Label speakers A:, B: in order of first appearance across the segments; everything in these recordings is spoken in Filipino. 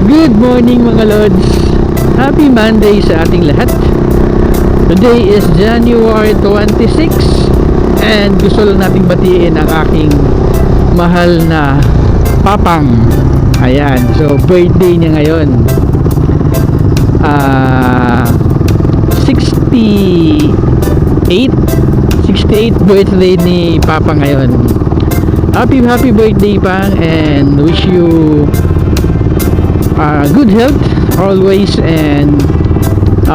A: Good morning mga Lods. Happy Monday sa ating lahat. Today is January 26 and gusto lang nating batiin ang aking mahal na papang. Ayan, so birthday niya ngayon. 68 birthday ni Papa ngayon. Happy birthday Pang, and wish you good health always, and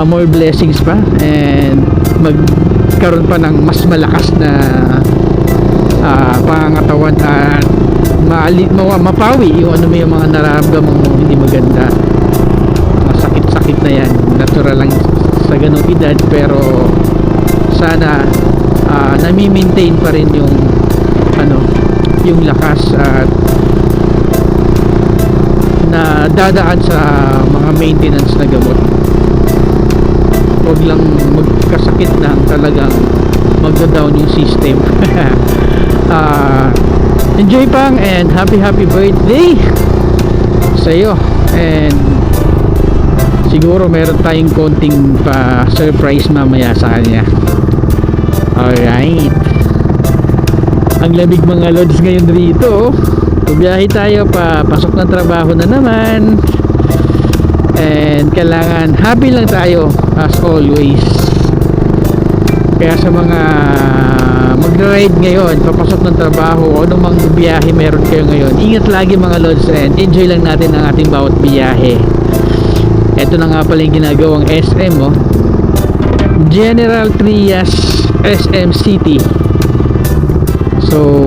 A: more blessings pa, and magkaroon pa ng mas malakas na pangangatawan at mapawi yung ano, yung mga nararamdaman mo hindi maganda, masakit-sakit na yan, natural lang sa ganung edad, pero sana nami-maintain pa rin yung ano, yung lakas at na dadaan sa mga maintenance na gamot. Huwag lang magkasakit na talagang magda-down yung system. Enjoy Pang, and happy birthday sa'yo, and siguro meron tayong konting pa surprise mamaya sa kanya. Alright, ang lamig mga Lods ngayon rito. Biyahe tayo, pasok ng trabaho na naman, and kailangan happy lang tayo as always. Kaya sa mga mag-ride ngayon, papasok ng trabaho o anumang biyahe meron kayo ngayon, ingat lagi mga Lods, and enjoy lang natin ang ating bawat biyahe. Ito na nga pala yung ginagawang SM, oh. General Trias SM City. So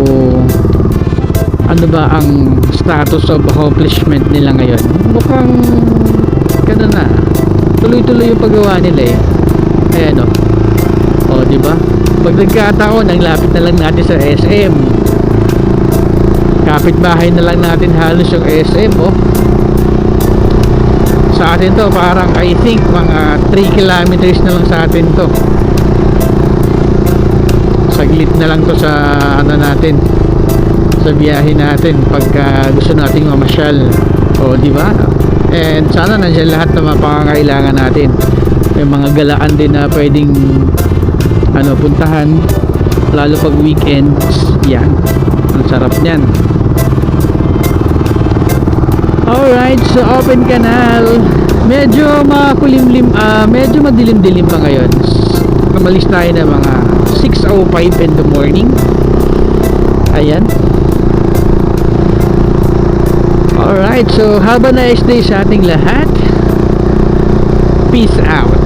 A: ano ba ang status of accomplishment nila ngayon? Mukhang gano'n na, tuloy-tuloy yung paggawa nila eh. Ayan o, di ba? Pag nagkataon, ang lapit na lang natin sa SM, kapitbahay na lang natin halos yung SM, oh. Sa atin to parang I think mga 3 kilometers na lang sa atin to. Saglit na lang to sa ano natin, sa biyahe natin pagka gusto nating mamasyal, o di ba? And sana nandiyan lahat ng mga pangangailangan natin. May mga galaan din na pwedeng ano, puntahan, lalo pag weekends. Yan, ang sarap niyan. Alright, so open canal, medyo makulimlim, medyo madilim-dilim pa ngayon. Kamalis tayo na mga 6:05 in the morning. Ayan. Alright, so have a nice day sa ating lahat. Peace out.